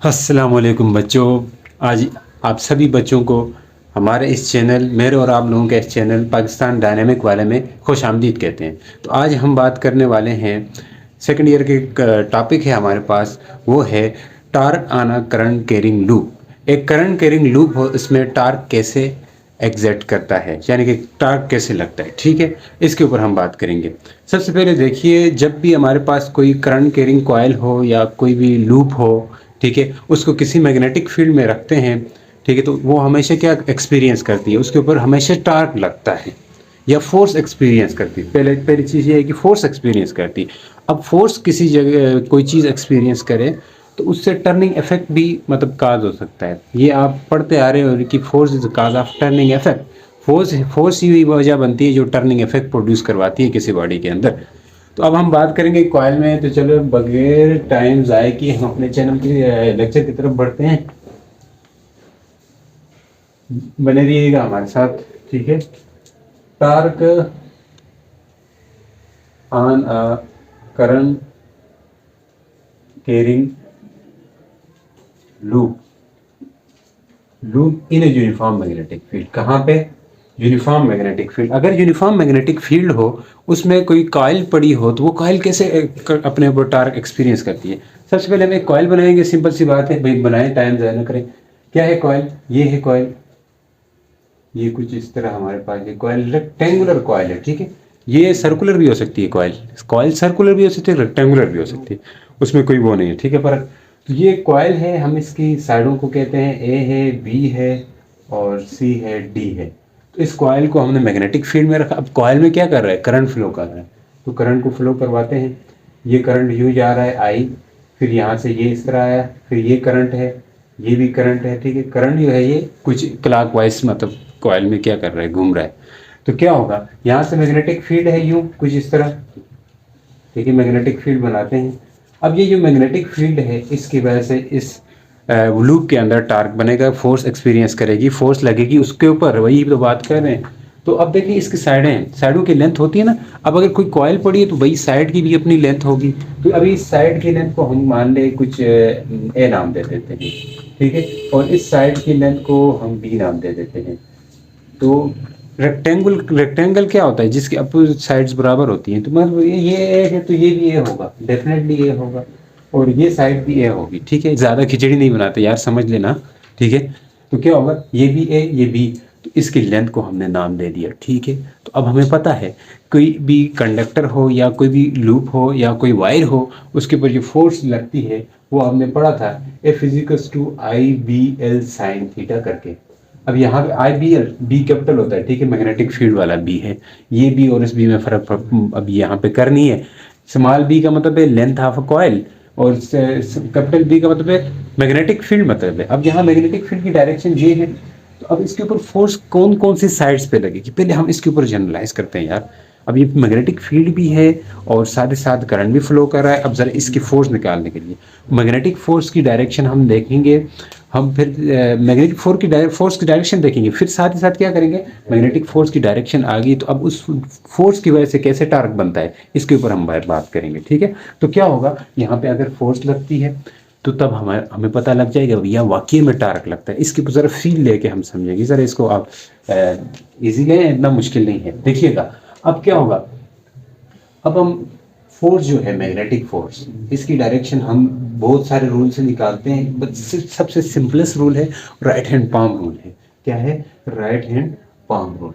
अस्सलामुअलैकुम बच्चों। आज आप सभी बच्चों को हमारे इस चैनल, मेरे और आप लोगों के इस चैनल पाकिस्तान डायनेमिक वाले में खुश आमदीद कहते हैं। तो आज हम बात करने वाले हैं, सेकंड ईयर के टॉपिक है हमारे पास, वो है torque on a current carrying loop. एक करंट कैरिंग लूप हो, इसमें टार्क कैसे एग्जैक्ट करता है, यानी कि टार्क कैसे लगता है। ठीक है, इसके ऊपर हम बात करेंगे। सबसे पहले देखिए, जब भी हमारे पास कोई करंट कैरिंग कॉइल हो या कोई भी लूप हो, ठीक है, उसको किसी मैग्नेटिक फील्ड में रखते हैं, ठीक है, तो वो हमेशा क्या एक्सपीरियंस करती है, उसके ऊपर हमेशा टार्क लगता है या फोर्स एक्सपीरियंस करती है। पहले पहली चीज़ ये है कि फोर्स एक्सपीरियंस करती है। अब फोर्स किसी जगह कोई चीज़ एक्सपीरियंस करे तो उससे टर्निंग इफेक्ट भी मतलब काज हो सकता है। ये आप पढ़ते आ रहे हो कि force is cause of turning effect. Force ही वजह बनती है जो टर्निंग इफेक्ट प्रोड्यूस करवाती है किसी बॉडी के अंदर। तो अब हम बात करेंगे कॉइल में। तो चलो बगैर टाइम ज़ाय कि हम अपने चैनल के लेक्चर की तरफ बढ़ते हैं। बने रहिएगा हमारे साथ, ठीक है। Torque on a current carrying loop, loop in a uniform magnetic field. कहाँ पे? Uniform magnetic field. अगर यूनिफॉर्म मैग्नेटिक फील्ड हो, उसमें कोई कॉइल पड़ी हो, तो वो कॉइल कैसे अपने ऊपर टार्क एक्सपीरियंस करती है। सबसे पहले हम एक कॉइल बनाएंगे। सिंपल सी बात है भाई, बनाएं, टाइम ज़ाया ना करें। क्या है कॉइल? ये है कॉइल। ये कुछ इस तरह हमारे पास ये कॉइल रेक्टेंगुलर कॉइल है, ठीक है। ये सर्कुलर भी हो सकती है कॉइल, कॉइल सर्कुलर भी हो सकती है, रेक्टेंगुलर भी हो सकती है, उसमें कोई वो नहीं है, ठीक है। पर तो ये कॉइल है, हम इसकी साइडों को कहते हैं ए है, बी है और सी है, डी है। तो इस कॉइल को हमने मैग्नेटिक फील्ड में रखा। अब कॉइल में क्या कर रहा है? करंट फ्लो कर रहा है। तो करंट को फ्लो करवाते हैं। ये करंट यूँ जा रहा है आई, फिर यहाँ से ये इस तरह आया, फिर ये करंट है, ये भी करंट है, ठीक है। करंट जो है ये कुछ क्लॉकवाइज मतलब कॉइल में क्या कर रहा है? घूम रहा है। तो क्या होगा? यहाँ से मैग्नेटिक फील्ड है यूँ कुछ इस तरह, ठीक है। मैग्नेटिक फील्ड बनाते हैं। अब ये जो मैग्नेटिक फील्ड है, इसकी वजह से इस लूप के अंदर टार्क बनेगा, फोर्स एक्सपीरियंस करेगी, फोर्स लगेगी उसके ऊपर। वही तो बात कर रहे हैं। तो अब देखिए, इसकी साइडें हैं, साइडों की लेंथ होती है ना। अब अगर कोई कॉइल पड़ी है तो वही साइड की भी अपनी लेंथ होगी। तो अभी इस साइड की लेंथ को हम मान ले कुछ ए नाम दे देते हैं, ठीक है। और इस साइड की लेंथ को हम बी नाम दे देते हैं। तो रेक्टेंगल क्या होता है? जिसकी अपोजिट साइड्स बराबर होती हैं। तो मतलब ये ए है तो ये भी ए होगा, डेफिनेटली ए होगा, और ये साइड भी ए होगी, ठीक है। ज़्यादा खिचड़ी नहीं बनाते यार, समझ लेना, ठीक है। तो क्या होगा? ये भी ए, ये बी। तो इसकी लेंथ को हमने नाम दे दिया, ठीक है। तो अब हमें पता है, कोई भी कंडक्टर हो या कोई भी लूप हो या कोई वायर हो, उसके ऊपर जो फोर्स लगती है वो हमने पढ़ा था, F equals to I B L sine theta करके। अब यहाँ पे I B L, B capital होता है, ठीक है, मैग्नेटिक फील्ड वाला बी है। ये बी और इस बी में फर्क अब यहाँ पे करनी है। स्मॉल बी का मतलब है लेंथ ऑफ अ कॉइल, और कैपिटल बी का मतलब है मैग्नेटिक फील्ड मतलब है। अब यहाँ मैग्नेटिक फील्ड की डायरेक्शन ये है। तो अब इसके ऊपर फोर्स कौन कौन सी साइड्स पे लगेगी, पहले हम इसके ऊपर जनरलाइज करते हैं यार। अब ये मैग्नेटिक फील्ड भी है और साथ ही साथ करंट भी फ्लो कर रहा है। अब जरा इसकी फोर्स निकालने के लिए मैग्नेटिक फोर्स की डायरेक्शन हम देखेंगे। हम फिर मैग्नेटिक फोर्स की डायरेक्शन देखेंगे, फिर साथ ही साथ क्या करेंगे, मैग्नेटिक फोर्स की डायरेक्शन आ गई तो अब उस फोर्स की वजह से कैसे टार्क बनता है, इसके ऊपर हम बात करेंगे, ठीक है। तो क्या होगा, यहाँ पे अगर फोर्स लगती है तो तब हमें पता लग जाएगा भैया वाकई में टार्क लगता है। इसकी ज़रा फील लेके हम समझेंगे। ज़रा इसको आप इजी लें, इतना मुश्किल नहीं है, देखिएगा। अब क्या होगा, अब हम फोर्स जो है मैग्नेटिक फोर्स, इसकी डायरेक्शन हम बहुत सारे रूल से निकालते हैं, बट सबसे सिंपलेस्ट रूल है राइट हैंड पाम रूल है। क्या है? राइट हैंड पाम रूल,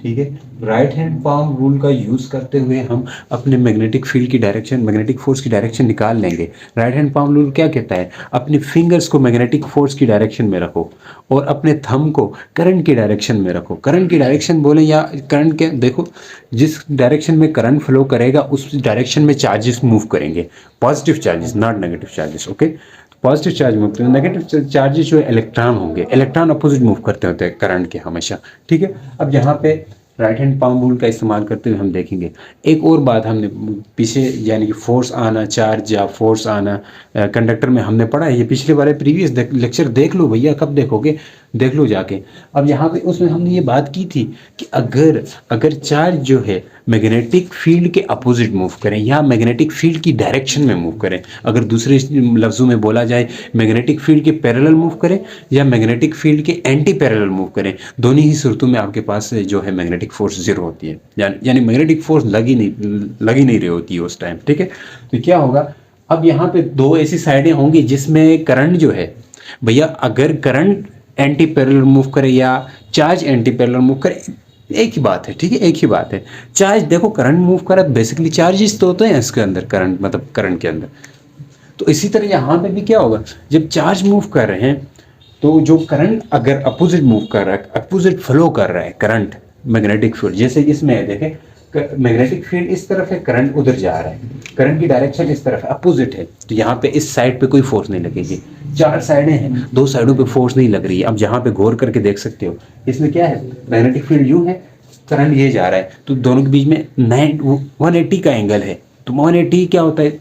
ठीक है। राइट हैंड पाम रूल का यूज़ करते हुए हम अपने मैग्नेटिक फील्ड की डायरेक्शन, मैग्नेटिक फोर्स की डायरेक्शन निकाल लेंगे। राइट हैंड पाम रूल क्या कहता है? अपने फिंगर्स को मैग्नेटिक फोर्स की डायरेक्शन में रखो और अपने थंब को करंट की डायरेक्शन में रखो। करंट की डायरेक्शन बोले या करंट के, देखो जिस डायरेक्शन में करंट फ्लो करेगा उस डायरेक्शन में चार्जेस मूव करेंगे, positive charges, not negative charges, okay. Positive charge move करेंगे, नेगेटिव चार्जेस जो है इलेक्ट्रॉन होंगे, इलेक्ट्रॉन अपोजिट मूव करते होते हैं करंट के हमेशा, ठीक है। अब यहाँ पे राइट हैंड पाम रूल का इस्तेमाल करते हुए हम देखेंगे एक और बात। हमने पीछे यानी कि फोर्स आना चार्ज या फोर्स आना कंडक्टर में हमने पढ़ा है, ये पिछले वाले प्रीवियस लेक्चर देख लो भैया, कब देखोगे, देख लो जाके। अब यहाँ पे उसमें हमने ये बात की थी कि अगर अगर चार्ज जो है मैग्नेटिक फील्ड के अपोजिट मूव करें या मैग्नेटिक फील्ड की डायरेक्शन में मूव करें, अगर दूसरे लफ्ज़ों में बोला जाए मैग्नेटिक फील्ड के पैरेलल मूव करें या मैग्नेटिक फील्ड के एंटी पैरेलल मूव करें, दोनों ही सूरतों में आपके पास जो है मैग्नेटिक फोर्स जीरो होती है, यानी मैग्नेटिक फोर्स लगी नहीं रही होती है उस टाइम। ठीक है, तो क्या होगा, अब यहाँ पे दो ऐसी साइडें होंगी जिसमें करंट जो है भैया, अगर करंट एंटी पैरेलल मूव करे या चार्ज एंटी पैरेलल मूव करे, एक ही बात है। ठीक है, एक ही बात है। चार्ज देखो करंट मूव करे, बेसिकली चार्जेस तो होते हैं इसके अंदर, करंट मतलब करंट के अंदर। तो इसी तरह यहाँ पे भी क्या होगा, जब चार्ज मूव कर रहे हैं तो जो करंट अगर अपोजिट मूव कर रहा है, अपोजिट फ्लो कर रहा है करंट मैग्नेटिक फील्ड, जैसे इसमें है देखें मैग्नेटिक फील्ड इस तरफ है, करंट उधर जा रहा है, करंट की डायरेक्शन इस तरफ है, अपोजिट है, तो यहाँ पे इस साइड पे कोई फोर्स नहीं लगेगी। चार साइडें हैं, दो साइडों पे फोर्स नहीं लग रही है। अब जहाँ पे गौर करके देख सकते हो, इसमें क्या है, मैग्नेटिक फील्ड यूं है, करंट ये जा रहा है, तो दोनों के बीच में 180 का एंगल है। तो 180 क्या होता है,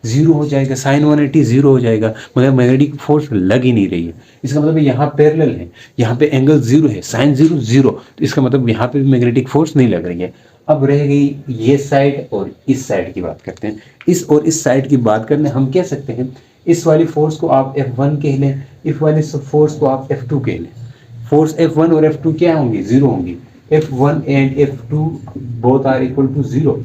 जीरो हो जाएगा, साइन 180 जीरो हो जाएगा, मगर मैग्नेटिक फोर्स लग ही नहीं रही है। इसका मतलब यहाँ पैरेलल है, यहाँ पे एंगल जीरो है, साइन जीरो जीरो, तो इसका मतलब यहाँ पे मैग्नेटिक फोर्स नहीं लग रही है। अब रह गई ये साइड और इस साइड की बात करते हैं। इस और इस साइड की बात करने हम कह सकते हैं, इस वाली फोर्स को आप F1 कह लें, इस वाली फोर्स को आप F2 कह लें। फोर्स F1 और F2 क्या होंगी, जीरो होंगी। F1 and F2 both are equal to zero,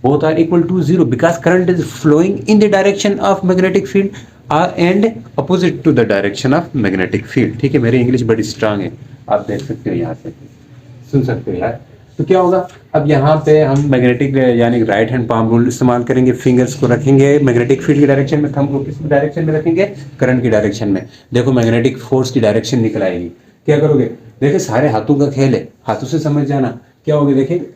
both are equal to zero because current is flowing in the direction of magnetic field and opposite to the direction of magnetic field। ठीक है, मेरी English बड़ी strong है, आप देख सकते हो, यहाँ से सुन सकते हो यार। तो क्या होगा, अब यहाँ पे हम मैग्नेटिक यानी राइट हैंड पाम रूल इस्तेमाल करेंगे, फिंगर्स को रखेंगे मैग्नेटिक फील्ड की डायरेक्शन में, थंब को किस डायरेक्शन में रखेंगे, करंट की डायरेक्शन में। देखो मैग्नेटिक फोर्स की डायरेक्शन निकल आएगी, क्या करोगे, देखिए सारे हाथों का खेल है, हाथों से समझ जाना क्या होगा। देखिए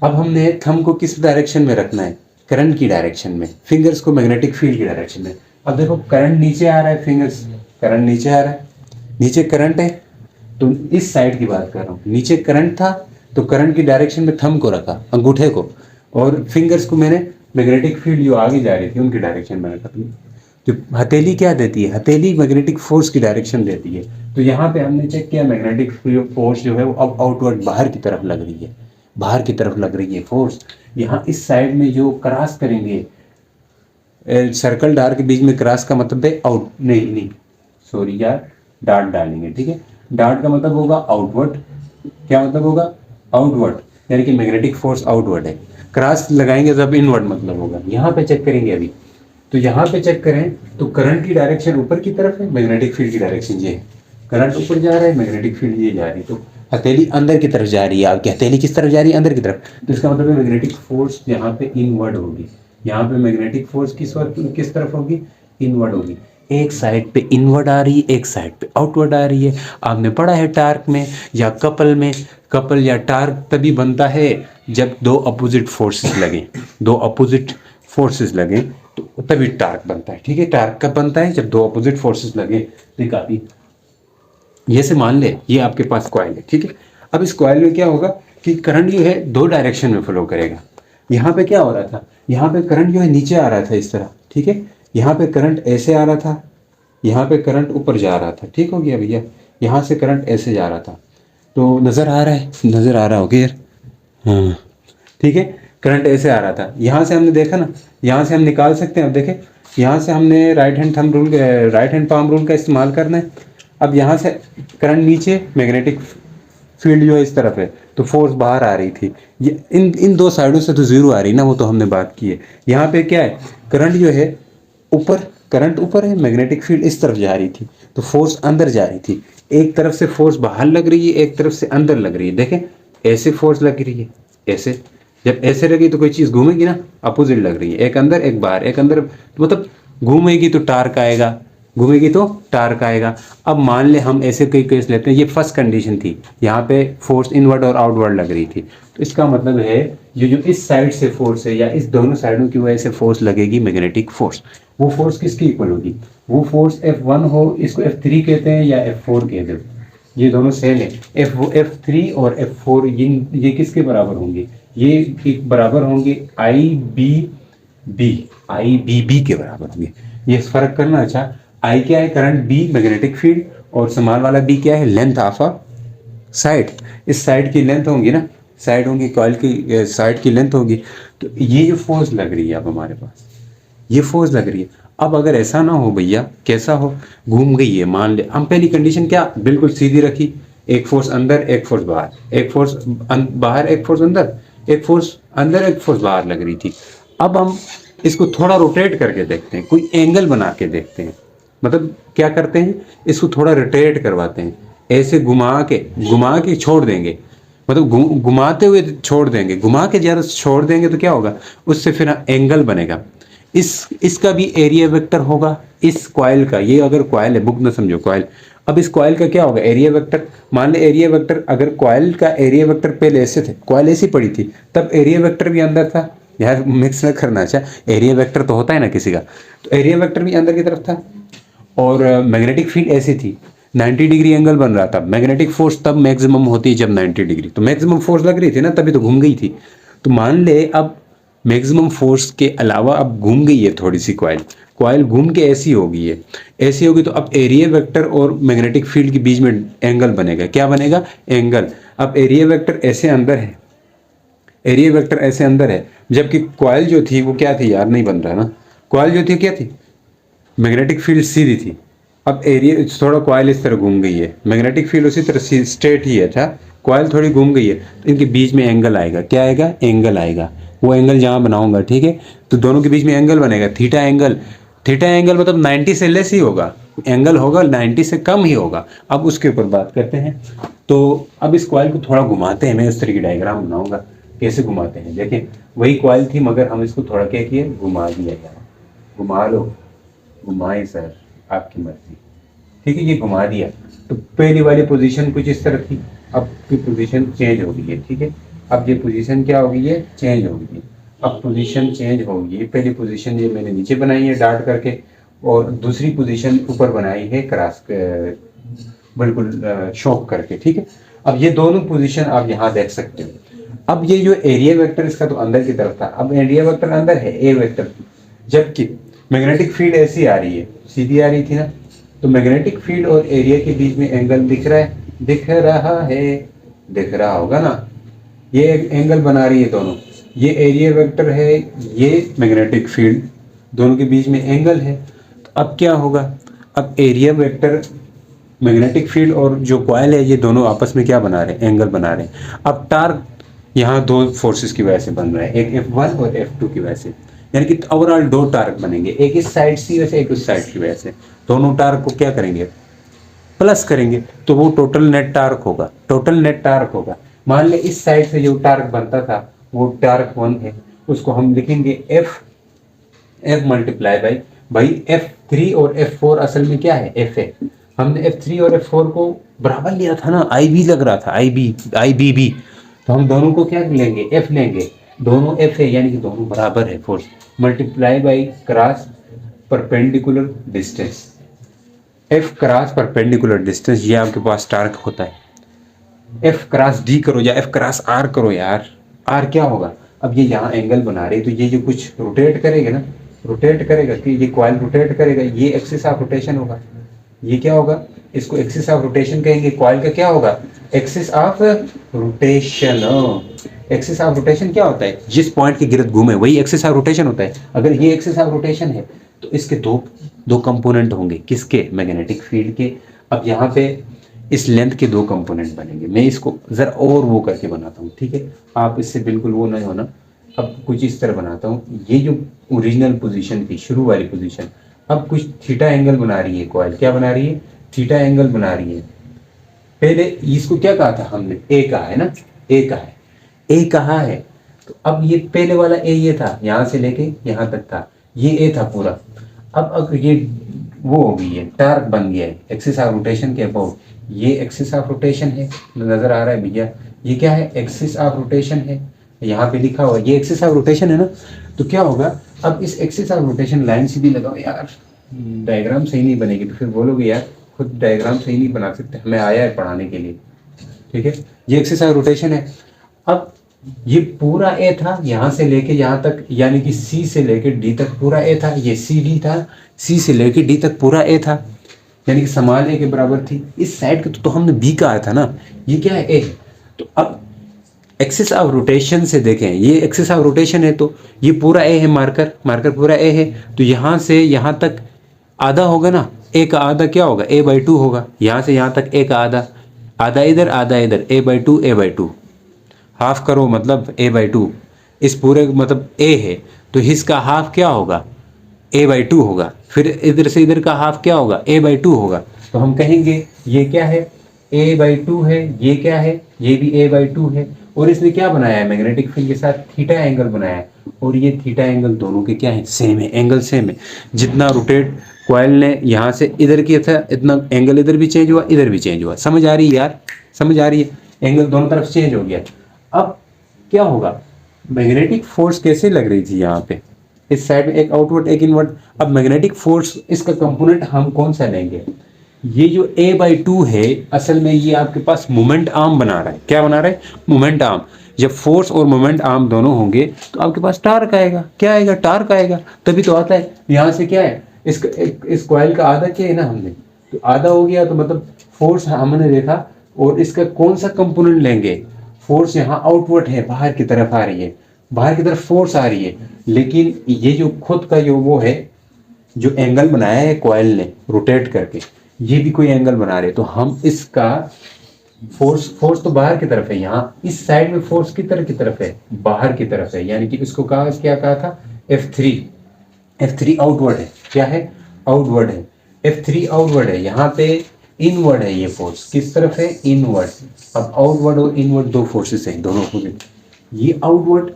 अब हमने थंब को किस डायरेक्शन में रखना है, करंट की डायरेक्शन में, फिंगर्स को मैग्नेटिक फील्ड की डायरेक्शन में। अब देखो करंट नीचे आ रहा है, फिंगर्स करंट नीचे आ रहा है, नीचे करंट है, तो इस साइड की बात कर रहा हूँ, नीचे करंट था तो करंट की डायरेक्शन में थंब को रखा, अंगूठे को, और फिंगर्स को मैंने मैग्नेटिक फील्ड जो आगे जा रही थी उनकी डायरेक्शन में रखा। जो हथेली क्या देती है, हथेली मैग्नेटिक फोर्स की डायरेक्शन देती है। तो यहाँ पे हमने चेक किया मैग्नेटिक फोर्स जो है वो अब आउटवर्ड बाहर की तरफ लग रही है, बाहर की तरफ लग रही है फोर्स। यहाँ इस साइड में जो क्रॉस करेंगे, सर्कल डार के बीच में क्रॉस का मतलब है आउट, नहीं सॉरी यार, डार्ट डालेंगे। ठीक है, डार्ट का मतलब होगा आउटवर्ड, क्या मतलब होगा, आउटवर्ड, यानी कि मैग्नेटिक फोर्स आउटवर्ड है। क्रॉस लगाएंगे तब इनवर्ड मतलब होगा। यहाँ पे चेक करेंगे अभी, तो यहाँ पे चेक करें तो करंट की डायरेक्शन ऊपर की तरफ है, मैग्नेटिक फील्ड की डायरेक्शन ये है, करंट ऊपर जा रहा है, मैग्नेटिक फील्ड ये जा रही है, तो हथेली अंदर की तरफ जा रही है। आपकी हथेली किस तरफ जा रही है, अंदर की तरफ, तो इसका मतलब है मैग्नेटिक फोर्स यहाँ पे इनवर्ड होगी, यहाँ पे मैग्नेटिक फोर्स किस तरफ होगी, इनवर्ड होगी। एक साइड पे इनवर्ड आ रही है, एक साइड पे आउटवर्ड आ रही है। आपने पढ़ा है टार्क में या कपल में, कपल या टार्क तभी बनता है जब दो अपोजिट फोर्सेस लगे, दो अपोजिट फोर्सेस लगे तो तभी टार्क बनता है। ठीक है, टार्क कब बनता है, जब दो अपोजिट फोर्सेस लगे। तो काफी ये से मान ले ये आपके पास कॉइल है। ठीक है, अब इस कॉइल में क्या होगा कि करंट जो है दो डायरेक्शन में फ्लो करेगा। यहाँ पे क्या हो रहा था, यहाँ पे करंट जो है नीचे आ रहा था इस तरह, ठीक है, यहाँ पे करंट ऐसे आ रहा था, यहाँ पे करंट ऊपर जा रहा था। ठीक हो गया भैया, यहाँ से करंट ऐसे जा रहा था, तो नज़र आ रहा है, नज़र आ रहा होगा यार, हाँ ठीक है, करंट ऐसे आ रहा था। यहाँ से हमने देखा ना, यहाँ से हम निकाल सकते हैं। अब देखें, यहाँ से हमने राइट हैंड पाम रूल का इस्तेमाल करना है। अब यहाँ से करंट नीचे, मैग्नेटिक फील्ड जो है इस तरफ है, तो फोर्स बाहर आ रही थी। ये इन दो साइडों से तो जीरो आ रही ना, वो तो हमने बात की है। यहाँ पे क्या है, करंट जो है ऊपर, करंट ऊपर है, मैग्नेटिक फील्ड इस तरफ जा रही थी, तो फोर्स अंदर जा रही थी। एक तरफ से फोर्स बाहर लग रही है, एक तरफ से अंदर लग रही है। देखें ऐसे फोर्स लग रही है, ऐसे, जब ऐसे लगी तो कोई चीज़ घूमेगी ना, अपोजिट लग रही है, एक अंदर एक बाहर, एक अंदर, तो मतलब घूमेगी तो टार्क आएगा, घूमेगी तो टार्क आएगा। अब मान ले हम ऐसे कोई केस लेते हैं, ये फर्स्ट कंडीशन थी, यहाँ पे फोर्स इनवर्ड और आउटवर्ड लग रही थी, तो इसका मतलब है ये जो इस साइड से फोर्स है या इस दोनों साइडों की वजह से फोर्स लगेगी, मैग्नेटिक फोर्स, वो फोर्स किसकी इक्वल होगी, वो फोर्स F1 हो, इसको F3 कहते हैं या F4 कहते हैं, ये दोनों सेम है। F3 और F4 ये किसके बराबर होंगे, ये एक बराबर होंगे IBB के बराबर होंगे। ये फर्क करना, अच्छा I क्या है, करंट B मैग्नेटिक फील्ड, और स्मॉल वाला बी क्या है, लेंथ ऑफ अ साइड। इस साइड की लेंथ होगी ना, साइड होंगी कॉइल की, साइड की लेंथ होगी। तो ये जो फोर्स लग रही है अब हमारे पास, ये फोर्स लग रही है। अब अगर ऐसा ना हो भैया, कैसा हो, घूम गई है, मान ले हम पहली कंडीशन क्या बिल्कुल सीधी रखी, एक फोर्स अंदर एक फोर्स बाहर, एक फोर्स बाहर एक फोर्स अंदर, एक फोर्स अंदर एक फोर्स बाहर लग रही थी। अब हम इसको थोड़ा रोटेट करके देखते हैं, कोई एंगल बना के देखते हैं। मतलब क्या करते हैं, इसको थोड़ा रोटेट करवाते हैं, ऐसे घुमा के छोड़ देंगे, मतलब घुमाते हुए छोड़ देंगे, घुमा के ज़्यादा छोड़ देंगे तो क्या होगा, उससे फिर एंगल बनेगा। इसका भी एरिया वेक्टर होगा, इस कॉइल का, ये अगर कॉइल है, बुक ना समझो कॉइल। अब इस कॉइल का क्या होगा, एरिया वेक्टर। मान ले एरिया वेक्टर, अगर कॉइल का एरिया वेक्टर पहले ऐसे थे, कॉइल ऐसी पड़ी थी, तब एरिया वेक्टर भी अंदर था। यार मिक्स न करना, अच्छा एरिया वेक्टर तो होता है ना किसी का, तो एरिया वेक्टर भी अंदर की तरफ था। और मैग्नेटिक फील्ड ऐसी थी, 90 डिग्री एंगल बन रहा था। मैग्नेटिक फोर्स तब मैक्सिमम होती है जब 90 डिग्री, तो मैक्सिमम फोर्स लग रही थी ना, तभी तो घूम गई थी। तो मान ले अब मैक्सिमम फोर्स के अलावा अब घूम गई है थोड़ी सी कॉइल, कॉइल घूम के ऐसी हो गई है, ऐसी होगी, तो अब एरिया वेक्टर और मैग्नेटिक फील्ड के बीच में एंगल बनेगा। क्या बनेगा, एंगल। अब एरिया वेक्टर ऐसे अंदर है, एरिया वेक्टर ऐसे अंदर है, जबकि कॉइल जो थी वो क्या थी यार, नहीं बन रहा ना, कॉइल जो थी क्या थी, मैग्नेटिक फील्ड सीधी थी। अब एरिया थोड़ा कॉइल इस तरह घूम गई है, मैग्नेटिक फील्ड उसी तरह स्ट्रेट ही है, था कॉइल थोड़ी घूम गई है, तो इनके बीच में एंगल आएगा। क्या आएगा, एंगल आएगा। वो एंगल जहाँ बनाऊंगा, ठीक है, तो दोनों के बीच में एंगल बनेगा, थीटा एंगल। थीटा एंगल मतलब 90 से लेस ही होगा, एंगल होगा 90 से कम ही होगा। अब उसके ऊपर बात करते हैं। तो अब इस कॉइल को थोड़ा घुमाते हैं, मैं उस तरह की डायग्राम बनाऊंगा, कैसे घुमाते हैं देखें। वही कॉइल थी मगर हम इसको थोड़ा क्या किए, घुमा दिया यार, घुमा लो, घुमाए सर, आपकी मर्जी, ठीक है, ये घुमा दिया। तो पहली वाली पोजीशन कुछ इस तरह थी, अब की पोजीशन चेंज हो गई है, ठीक है। अब ये पोजीशन क्या हो गई है, चेंज हो गई है। अब पोजीशन चेंज हो गई है, पहली पोजीशन ये मैंने नीचे बनाई है डार्ट करके, और दूसरी पोजीशन ऊपर बनाई है क्रॉस, बिल्कुल शॉक करके, ठीक है। अब ये दोनों पोजीशन आप यहाँ देख सकते हो। अब ये जो एरिया वेक्टर इसका तो अंदर की तरफ था, अब एरिया वेक्टर अंदर है, ए वेक्टर, जबकि मैग्नेटिक फील्ड ऐसी आ रही है, सीधी आ रही थी ना। तो मैग्नेटिक फील्ड और एरिया के बीच में एंगल दिख रहा है, दिख रहा है, दिख रहा होगा ना, ये एक एंगल बना रही है दोनों, ये एरिया वेक्टर है, ये मैग्नेटिक फील्ड, दोनों के बीच में एंगल है। तो अब क्या होगा, अब एरिया वेक्टर, मैग्नेटिक फील्ड और जो कॉइल है, ये दोनों आपस में क्या बना रहे हैं, एंगल बना रहे हैं। अब टार्क यहाँ दो फोर्सेस की वजह से बन रहा है, एक F1 और F2 की वजह से, यानी कि ओवरऑल दो टार्क बनेंगे, एक इस साइड की वजह से, एक उस साइड की वजह से। दोनों टार्क को क्या करेंगे, प्लस करेंगे, तो वो टोटल नेट टार्क होगा, टोटल नेट टार्क होगा। मान ले इस साइड से जो टार्क बनता था वो टार्क 1 है, उसको हम लिखेंगे F मल्टीप्लाई बाई, भाई F3 और F4 असल में क्या है, F है। हमने F3 और F4 को बराबर लिया था ना, IB लग रहा था, IBB, तो हम दोनों को क्या लेंगे, F लेंगे, दोनों F है, यानी कि दोनों बराबर है force, multiply by cross perpendicular distance, F cross perpendicular distance, ये आपके पास टार्क होता है। F क्रॉस D करो या F क्रॉस R करो यार, R क्या होगा, अब ये यहाँ एंगल बना रहे, तो ये जो कुछ रोटेट करेगा ना, रोटेट करेगा कि ये कॉइल रोटेट करेगा, ये एक्सिस ऑफ रोटेशन होगा, ये क्या होगा, इसको एक्सिस ऑफ रोटेशन कहेंगे। कॉइल का क्या होगा, axis of rotation. Axis of rotation क्या होता है, जिस पॉइंट के गिर्द घूमे वही एक्सिस ऑफ रोटेशन होता है। अगर ये एक्सिस ऑफ रोटेशन है तो इसके दो कंपोनेंट होंगे, किसके, मैग्नेटिक फील्ड के। अब यहाँ पे इस लेंथ के दो कंपोनेंट बनेंगे, मैं इसको जरा और वो करके बनाता हूँ, ठीक है, आप इससे बिल्कुल वो नहीं होना। अब कुछ इस तरह बनाता हूँ, ये जो ओरिजिनल पोजीशन थी, शुरू वाली पोजीशन, अब कुछ थीटा एंगल बना रही है कॉइल, क्या बना रही है, थीटा एंगल बना रही है। पहले इसको क्या कहा था हमने, ए कहा है ना, ए कहा है, ए कहा है। तो अब ये पहले वाला ए ये था, यहाँ से लेके यहाँ तक था, ये ए था पूरा। अब ये वो हो गई है, टार्क बन गया है एक्सिस ऑफ रोटेशन के अबाउट, ये एक्सिस ऑफ रोटेशन है, नजर आ रहा है भैया, ये क्या है, एक्सिस ऑफ रोटेशन है, यहाँ पे लिखा हुआ ये एक्सिस ऑफ रोटेशन है ना। तो क्या होगा, अब इस एक्सिस ऑफ रोटेशन लाइन सीधी लगाओ यार, डायग्राम सही नहीं बनेगी तो फिर बोलोगे यार खुद डायग्राम सही नहीं बना सकते, हमें आया है पढ़ाने के लिए, ठीक है। ये एक्सिस ऑफ रोटेशन है। अब ये पूरा ए था, यहाँ से लेके यहाँ तक, यानी कि सी से लेके डी तक पूरा ए था, ये सी डी था, सी से लेके डी तक पूरा ए था, यानी कि समान ए के बराबर थी। इस साइड के तो हमने बी कहा था ना, ये क्या है, ए। तो अब एक्सिस ऑफ रोटेशन से देखें, ये एक्सिस ऑफ रोटेशन है तो ये पूरा ए है, मार्कर मार्कर पूरा ए है, तो यहाँ से यहाँ तक आधा होगा ना, ए का आधा क्या होगा, ए बाई टू होगा। यहाँ से यहाँ तक ए का आधा, आधा इधर आधा इधर, A by two A by two, half करो मतलब ए बाई टू। इस पूरे मतलब ए है तो इसका हाफ क्या होगा, ए बाई टू होगा। फिर इधर से इधर का हाफ क्या होगा, ए बाई टू होगा। तो हम कहेंगे ये क्या है, ए बाई टू है, ये क्या है, ये भी ए बाई टू है। और इसने क्या बनाया है, मैग्नेटिक फील्ड के साथ थीटा एंगल बनाया है, और ये थीटा एंगल दोनों के क्या है, सेम है, एंगल सेम है। जितना रोटेट कॉइल ने यहाँ से इधर किया था, इतना एंगल इधर भी चेंज हुआ, इधर भी चेंज हुआ। समझ आ रही है यार, समझ आ रही है, एंगल दोनों तरफ चेंज हो गया। अब क्या होगा, मैग्नेटिक फोर्स कैसे लग रही थी यहाँ पे, इस साइड में एक आउटवर्ड एक इनवर्ड। अब मैग्नेटिक फोर्स इसका कंपोनेंट हम कौन सा लेंगे, ये जो ए बाई टू है असल में ये आपके पास मोमेंट आर्म बना रहा है। क्या बना रहा है, मोमेंट आर्म। जब फोर्स और मोमेंट आर्म दोनों होंगे तो आपके पास टार्क आएगा। क्या आएगा, टार्क आएगा। तभी तो आता है यहाँ से क्या है, इस कॉइल का आधा क्या है ना, हमने तो आधा हो गया, तो मतलब फोर्स हमने देखा। और इसका कौन सा कंपोनेंट लेंगे, फोर्स यहाँ आउटवर्ड है, बाहर की तरफ आ रही है, बाहर की तरफ फोर्स आ रही है। लेकिन ये जो खुद का जो वो है, जो एंगल बनाया है कॉइल ने रोटेट करके, ये भी कोई एंगल बना रहे, तो हम इसका फोर्स तो बाहर की तरफ है, यहाँ इस साइड में फोर्स की तरफ है, बाहर की तरफ है। यानी कि इसको कहा, क्या कहा था, F3। F3 आउटवर्ड है, क्या है, आउटवर्ड है। F3 आउटवर्ड है, यहाँ पे इनवर्ड है। ये फोर्स किस तरफ है, इनवर्ड। अब आउटवर्ड और इनवर्ड दो फोर्सेस हैं, दोनों अपोजिट। ये आउटवर्ड,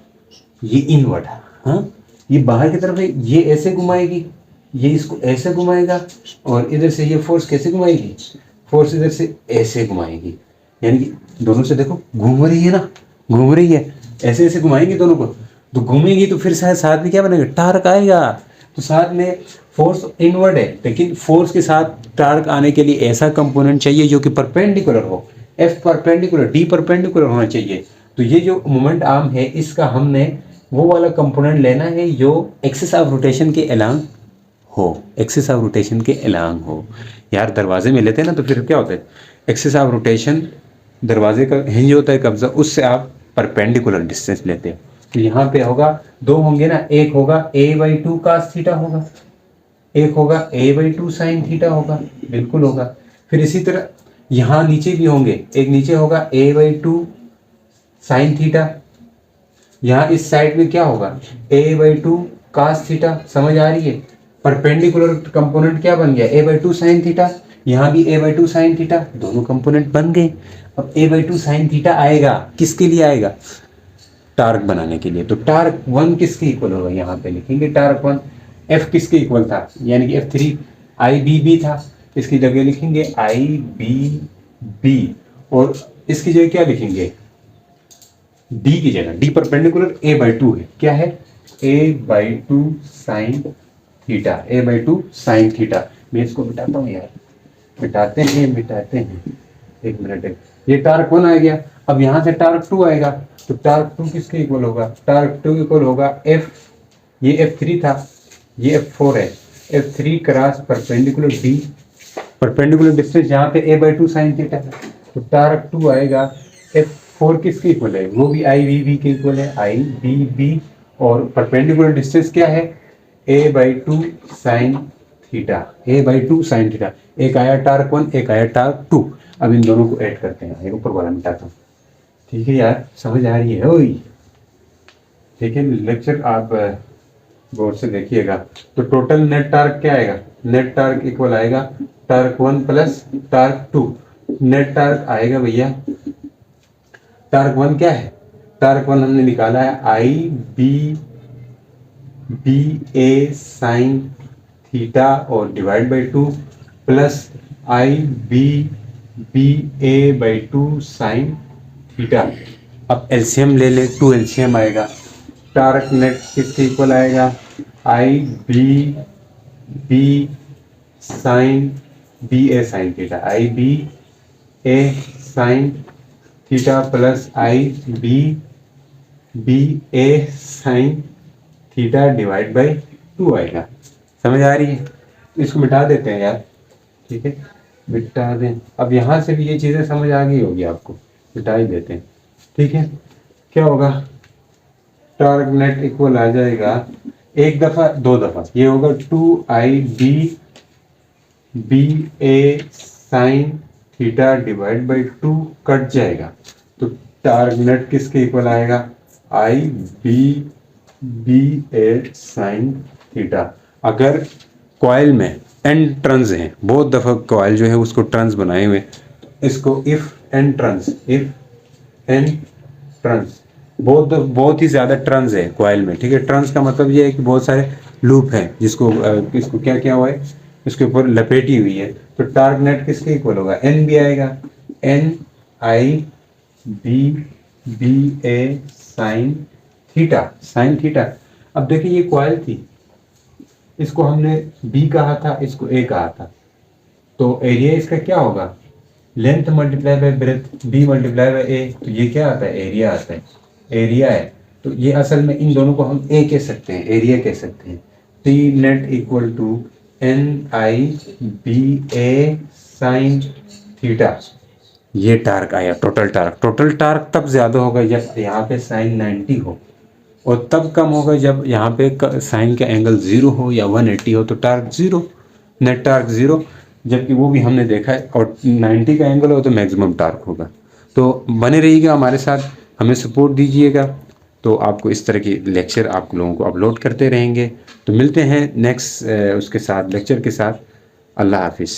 ये इनवर्ड, हाँ, ये बाहर की तरफ है, ये ऐसे घुमाएगी, ये इसको ऐसे घुमाएगा, और इधर से ये फोर्स कैसे घुमाएगी, फोर्स इधर से ऐसे घुमाएगी। यानी कि दोनों से देखो घूम रही है ना, घूम रही है, ऐसे ऐसे घुमाएंगे दोनों को, तो घूमेगी तो फिर साथ में क्या बनेगा, टार्क आएगा। तो साथ में फोर्स इनवर्ड है, लेकिन फोर्स के साथ टार्क आने के लिए ऐसा कंपोनेंट चाहिए जो कि परपेंडिकुलर हो, एफ परपेंडिकुलर, डी परपेंडिकुलर होना चाहिए। तो ये जो मोमेंट आर्म है, इसका हमने वो वाला कंपोनेंट लेना है जो एक्सिस ऑफ रोटेशन के अलोंग हो, एक्सिस ऑफ रोटेशन के अलोंग हो। यार दरवाजे में लेते हैं ना, तो फिर क्या होता है, एक्सिस ऑफ रोटेशन, दरवाजे का हिंज होता है कब्जा, उससे आप परपेंडिकुलर डिस्टेंस लेते हो। तो यहाँ पे होगा, दो होंगे ना, एक होगा ए बाई टू कास थीटा होगा, एक होगा ए बाई टू साइन थीटा होगा, बिल्कुल होगा। फिर इसी तरह यहाँ नीचे भी होंगे, एक नीचे होगा ए बाई टू साइन थीटा, यहाँ इस साइड में क्या होगा, ए बाई टू कास थीटा। समझ आ रही है, परपेंडिकुलर कंपोनेंट क्या बन गया, ए बाई टू साइन थीटा। यहाँ भी ए बाई टू साइन थीटा, दोनों कंपोनेंट बन गए। अब ए बाई टू साइन थीटा आएगा, किसके लिए आएगा, टार्क बनाने के लिए। तो टार्क वन किसके इक्वल होगा, यहाँ पे लिखेंगे टार्क वन। एफ किसके इक्वल था, यानी कि F3 आई बी बी था, इसकी जगह लिखेंगे आई बी बी, और इसकी जगह क्या लिखेंगे, डी की जगह, D perpendicular A by two है, क्या है, A by two sine theta, A by two sine theta. मैं इसको मिटाता हूँ यार, मिटाते हैं, एक मिनट। ये टार्क वन आ गया। अब यहाँ से टार्क टू आएगा, तो टार्क टू किसके इक्वल होगा, टार्क टू इक्वल होगा एफ, ये F3 था, ये F4 है, F3 cross perpendicular D, perpendicular distance यहाँ पे ए बाई टू साइन थीटा है। तो टार्क टू आएगा, F4 किसके इक्वल है, वो भी आई बी बी के इक्वल है, आई बी बी, और परपेंडिकुलर डिस्टेंस क्या है, A by two sine theta, A by two sine theta. एक आया टार्क वन, एक आया टार्क टू। अब इन दोनों को ऐड करते हैं, ये ऊपर वाला मिटाता हूँ। ठीक है यार, समझ आ रही है, ओई ठीक है। लेक्चर आप गौर से देखिएगा। तो टोटल नेट टार्क क्या आएगा, नेट टार्क इक्वल आएगा torque one plus torque two. Net torque आएगा भैया, टार्क वन क्या है, टार्क वन हमने निकाला है I B B A sine theta और divide by two, plus I B B A by two sine theta. अब एलसीएम ले ले, टू एलसीएम आएगा, टार्क नेट किसके इक्वल आएगा, I B B sine B A sine theta, I B A sine theta plus I B B A sine theta divide by two आएगा। समझ आ रही है, इसको मिटा देते हैं यार। ठीक है, मिटा दें। अब यहाँ से भी ये चीज़ें समझ आ गई होगी आपको, मिटा ही देते हैं। ठीक है, क्या होगा, टॉर्क नेट इक्वल आ जाएगा, एक दफ़ा दो दफ़ा ये होगा 2I B sine theta divide by 2 कट जाएगा, तो टॉर्क नेट किसके इक्वल आएगा, I साइन थीटा। अगर कॉइल में n टर्न्स हैं, बहुत दफ़ा कॉइल जो है उसको टर्न्स बनाए हुए, इसको इफ़ n टर्न्स बहुत ही ज़्यादा टर्न्स है कॉइल में। ठीक है, टर्न्स का मतलब ये है कि बहुत सारे लूप हैं जिसको इसको क्या क्या हुआ है, इसके ऊपर लपेटी हुई है। तो टॉर्क नेट किसके इक्वल होगा, n भी आएगा, NI बी साइन थीटा। अब देखिए ये कॉइल थी, इसको हमने B कहा था, इसको A कहा था, तो एरिया इसका क्या होगा, length multiply by breath, B multiply by A, तो ये क्या आता है, एरिया आता है, एरिया है। तो ये असल में इन दोनों को हम A कह सकते हैं, एरिया कह सकते हैं। T net equal to NI B sine theta. ये टार्क आया, टोटल टार्क। टोटल टार्क तब ज़्यादा होगा जब यहाँ पे साइन 90 हो, और तब कम होगा जब यहाँ पे साइन का एंगल 0 हो या 180 हो, तो टार्क 0, नेट टार्क 0। जबकि वो भी हमने देखा है, और 90 का एंगल हो तो मैक्सिमम टार्क होगा। तो बने रहिएगा हमारे साथ, हमें सपोर्ट दीजिएगा, तो आपको इस तरह की लेक्चर आप लोगों को अपलोड करते रहेंगे। तो मिलते हैं नेक्स्ट उसके साथ, लेक्चर के साथ। अल्लाह हाफिज़।